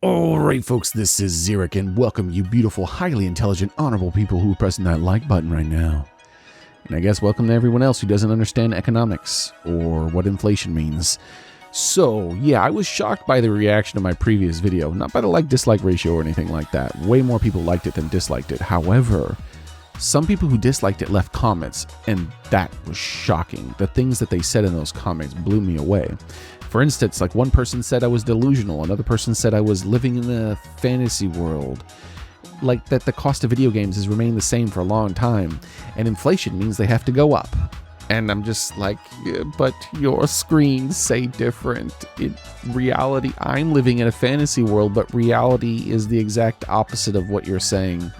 Alright folks, this is Xeric and welcome you beautiful, highly intelligent, honorable people who are pressing that like button right now. And I guess welcome to everyone else who doesn't understand economics or what inflation means. So yeah, I was shocked by the reaction to my previous video, not by the like-dislike ratio or anything like that. Way more people liked it than disliked it. However, some people who disliked it left comments, and that was shocking. The things that they said in those comments blew me away. For instance, like one person said I was delusional, another person said I was living in a fantasy world, like that the cost of video games has remained the same for a long time, and inflation means they have to go up. And I'm just like, yeah, but your screens say different. In reality, I'm living in a fantasy world, but reality is the exact opposite of what you're saying.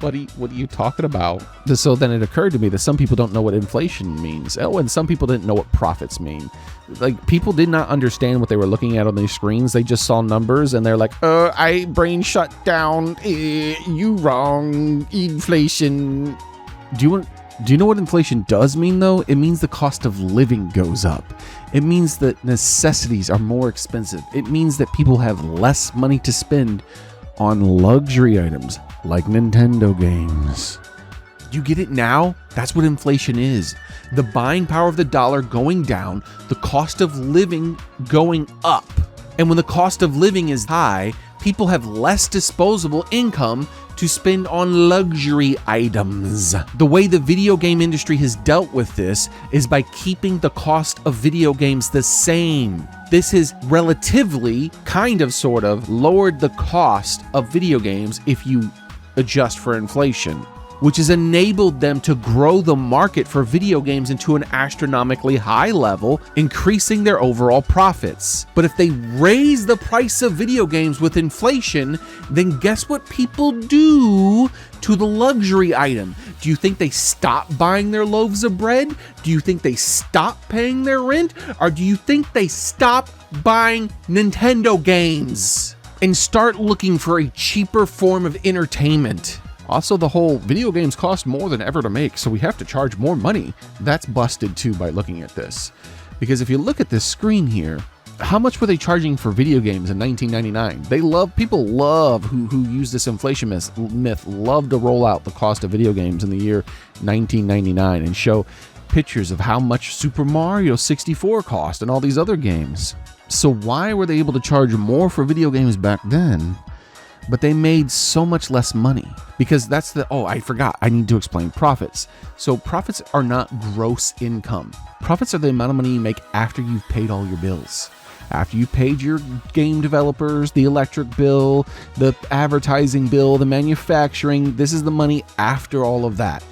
What are you talking about? So then it occurred to me that some people don't know what inflation means. Oh, and some people didn't know what profits mean. Like, people did not understand what they were looking at on these screens. They just saw numbers and they're like, I brain shut down. You wrong. Inflation. Do you know what inflation does mean, though? It means the cost of living goes up. It means that necessities are more expensive. It means that people have less money to spend on luxury items like Nintendo games. You get it now? That's what inflation is. The buying power of the dollar going down, the cost of living going up. And when the cost of living is high, people have less disposable income to spend on luxury items. The way the video game industry has dealt with this is by keeping the cost of video games the same. This has relatively, sort of, lowered the cost of video games if you adjust for inflation, which has enabled them to grow the market for video games into an astronomically high level, increasing their overall profits. But if they raise the price of video games with inflation, then guess what people do to the luxury item? Do you think they stop buying their loaves of bread? Do you think they stop paying their rent? Or do you think they stop buying Nintendo games and start looking for a cheaper form of entertainment? Also, the whole video games cost more than ever to make, so we have to charge more money. That's busted too by looking at this. Because if you look at this screen here, how much were they charging for video games in 1999? People love who use this inflation myth, love to roll out the cost of video games in the year 1999 and show pictures of how much Super Mario 64 cost and all these other games. So why were they able to charge more for video games back then, but they made so much less money? Because I forgot, I need to explain profits. So profits are not gross income. Profits are the amount of money you make after you've paid all your bills. After you've paid your game developers, the electric bill, the advertising bill, the manufacturing, this is the money after all of that.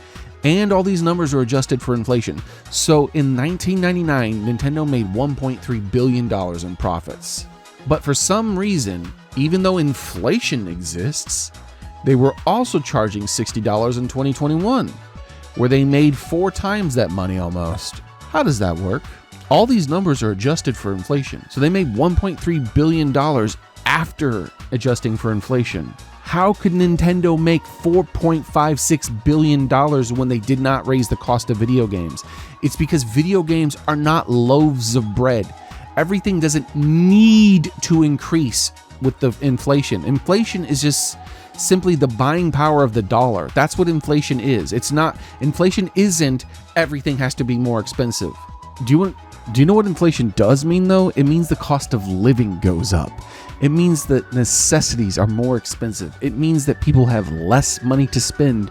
And all these numbers are adjusted for inflation. So in 1999, Nintendo made $1.3 billion in profits. But for some reason, even though inflation exists, they were also charging $60 in 2021, where they made 4 times that money almost. How does that work? All these numbers are adjusted for inflation. So they made $1.3 billion after adjusting for inflation. How could Nintendo make $4.56 billion when they did not raise the cost of video games? It's because video games are not loaves of bread. Everything doesn't need to increase with the inflation. Inflation is just simply the buying power of the dollar. That's what inflation is. Inflation isn't everything has to be more expensive. Do you know what inflation does mean, though? It means the cost of living goes up. It means that necessities are more expensive. It means that people have less money to spend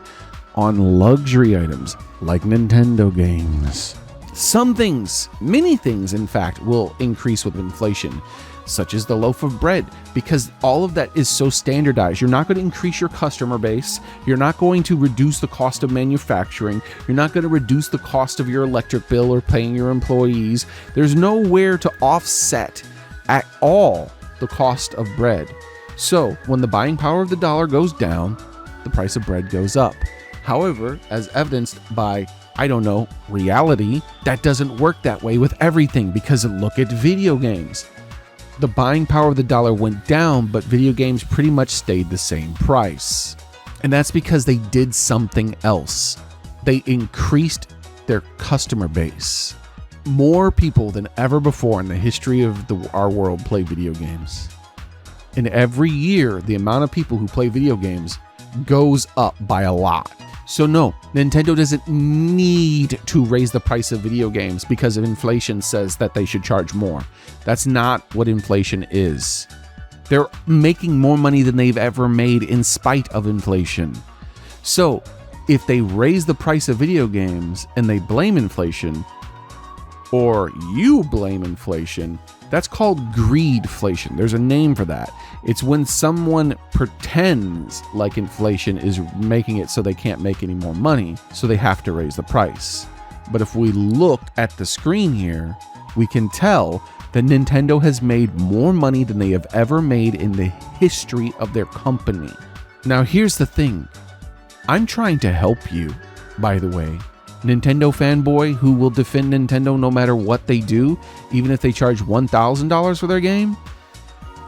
on luxury items like Nintendo games. Some things, many things, in fact, will increase with inflation, such as the loaf of bread, because all of that is so standardized. You're not going to increase your customer base. You're not going to reduce the cost of manufacturing. You're not going to reduce the cost of your electric bill or paying your employees. There's nowhere to offset at all the cost of bread. So when the buying power of the dollar goes down, the price of bread goes up. However, as evidenced by reality, that doesn't work that way with everything, because look at video games. The buying power of the dollar went down, but video games pretty much stayed the same price. And that's because they did something else. They increased their customer base. More people than ever before in the history of our world play video games. And every year, the amount of people who play video games goes up by a lot. So no, Nintendo doesn't need to raise the price of video games because of inflation says that they should charge more. That's not what inflation is. They're making more money than they've ever made in spite of inflation. So if they raise the price of video games and they blame inflation, or you blame inflation, that's called greedflation. There's a name for that. It's when someone pretends like inflation is making it so they can't make any more money, so they have to raise the price. But if we look at the screen here, we can tell that Nintendo has made more money than they have ever made in the history of their company. Now here's the thing. I'm trying to help you, by the way. Nintendo fanboy who will defend Nintendo no matter what they do, even if they charge $1,000 for their game.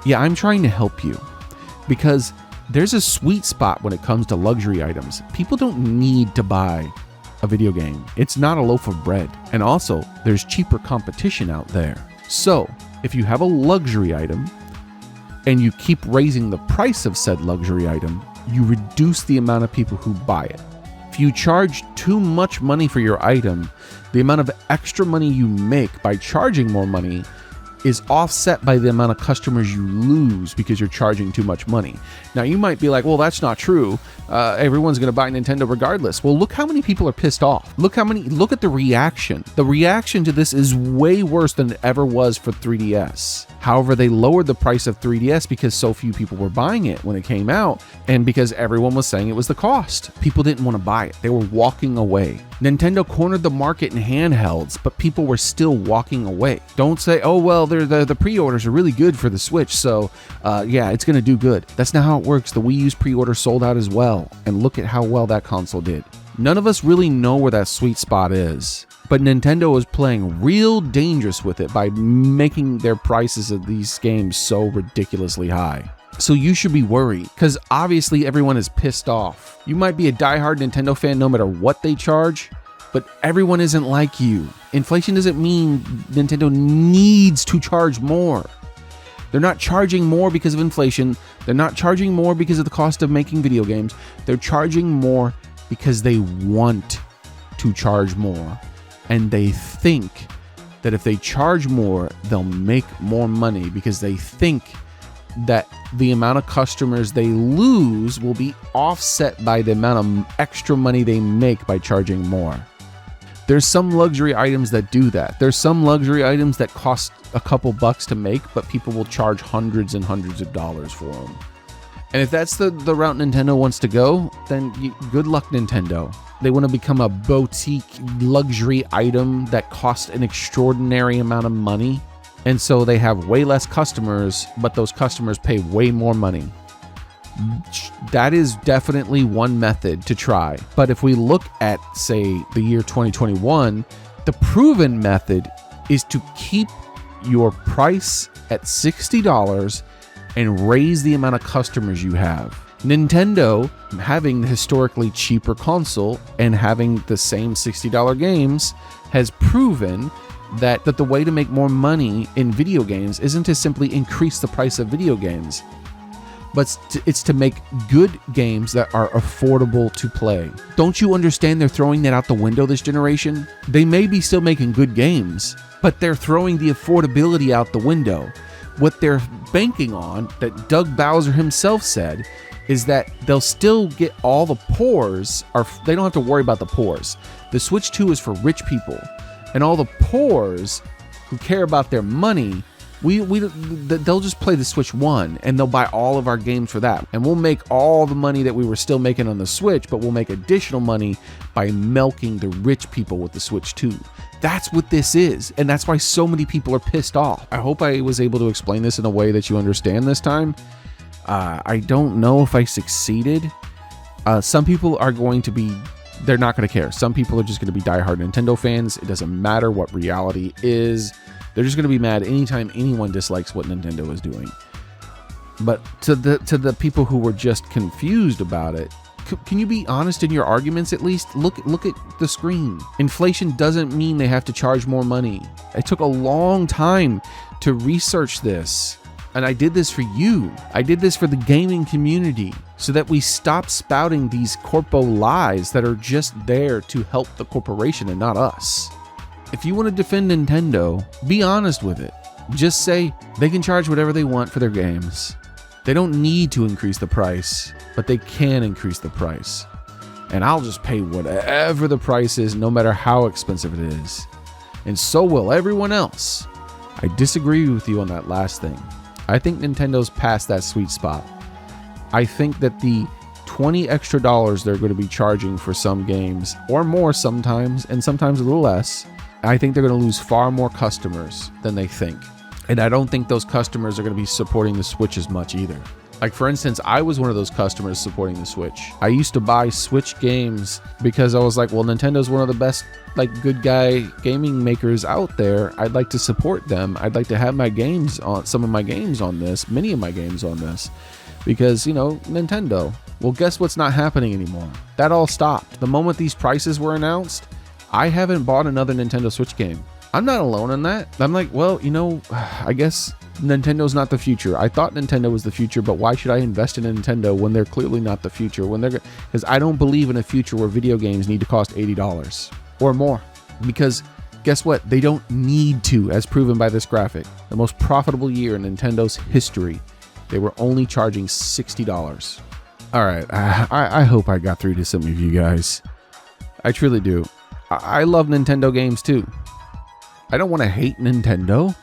Yeah, I'm trying to help you because there's a sweet spot when it comes to luxury items. People don't need to buy a video game. It's not a loaf of bread. And also, there's cheaper competition out there. So, if you have a luxury item and you keep raising the price of said luxury item, you reduce the amount of people who buy it. If you charge too much money for your item, the amount of extra money you make by charging more money is offset by the amount of customers you lose because you're charging too much money. Now you might be like, well, that's not true. Everyone's going to buy Nintendo regardless. Well, look how many people are pissed off. Look at the reaction. The reaction to this is way worse than it ever was for 3DS. However, they lowered the price of 3DS because so few people were buying it when it came out and because everyone was saying it was the cost. People didn't want to buy it. They were walking away. Nintendo cornered the market in handhelds, but people were still walking away. Don't say, oh, well, the pre-orders are really good for the Switch, so yeah, it's going to do good. That's not how it works. The Wii U's pre-order sold out as well, and look at how well that console did. None of us really know where that sweet spot is, but Nintendo is playing real dangerous with it by making their prices of these games so ridiculously high. So you should be worried, because obviously everyone is pissed off. You might be a diehard Nintendo fan no matter what they charge, but everyone isn't like you. Inflation doesn't mean Nintendo needs to charge more. They're not charging more because of inflation. They're not charging more because of the cost of making video games. They're charging more because they want to charge more. And they think that if they charge more, they'll make more money because they think that the amount of customers they lose will be offset by the amount of extra money they make by charging more. There's some luxury items that do that. There's some luxury items that cost a couple bucks to make, but people will charge hundreds and hundreds of dollars for them. And if that's the route Nintendo wants to go, then good luck, Nintendo. They want to become a boutique luxury item that costs an extraordinary amount of money. And so they have way less customers, but those customers pay way more money. That is definitely one method to try. But if we look at, say, the year 2021, the proven method is to keep your price at $60 and raise the amount of customers you have. Nintendo, having the historically cheaper console and having the same $60 games, has proven that the way to make more money in video games isn't to simply increase the price of video games, but it's to make good games that are affordable to play. Don't you understand they're throwing that out the window this generation? They may be still making good games, but they're throwing the affordability out the window. What they're banking on, that Doug Bowser himself said, is that they'll still get all the pores, or they don't have to worry about the pores. The Switch 2 is for rich people, and all the pores who care about their money, they'll just play the Switch 1 and they'll buy all of our games for that. And we'll make all the money that we were still making on the Switch, but we'll make additional money by milking the rich people with the Switch 2. That's what this is, and that's why so many people are pissed off. I hope I was able to explain this in a way that you understand this time. I don't know if I succeeded. Some people are going to be, they're not going to care. Some people are just going to be diehard Nintendo fans. It doesn't matter what reality is. They're just going to be mad anytime anyone dislikes what Nintendo is doing. But to the people who were just confused about it, can you be honest in your arguments at least? Look at the screen. Inflation doesn't mean they have to charge more money. It took a long time to research this. And I did this for you. I did this for the gaming community so that we stop spouting these corpo lies that are just there to help the corporation and not us. If you want to defend Nintendo, be honest with it. Just say they can charge whatever they want for their games. They don't need to increase the price, but they can increase the price. And I'll just pay whatever the price is, no matter how expensive it is. And so will everyone else. I disagree with you on that last thing. I think Nintendo's past that sweet spot. I think that the $20 extra they're going to be charging for some games, or more sometimes, and sometimes a little less, I think they're going to lose far more customers than they think. And I don't think those customers are going to be supporting the Switch as much either. Like, for instance, I was one of those customers supporting the Switch. I used to buy Switch games because I was like, well, Nintendo's one of the best, like, good guy gaming makers out there. I'd like to support them. I'd like to have my games on, some of my games on this, many of my games on this, because, you know, Nintendo. Well, guess what's not happening anymore? That all stopped. The moment these prices were announced, I haven't bought another Nintendo Switch game. I'm not alone in that. I'm like, well, you know, I guess Nintendo's not the future. I thought Nintendo was the future, but why should I invest in Nintendo when they're clearly not the future? Because I don't believe in a future where video games need to cost $80 or more. Because guess what? They don't need to, as proven by this graphic. The most profitable year in Nintendo's history, they were only charging $60. All right, I hope I got through to some of you guys. I truly do. I love Nintendo games too. I don't want to hate Nintendo.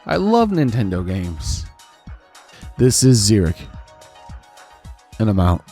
I love Nintendo games. This is Xeric, and I'm out.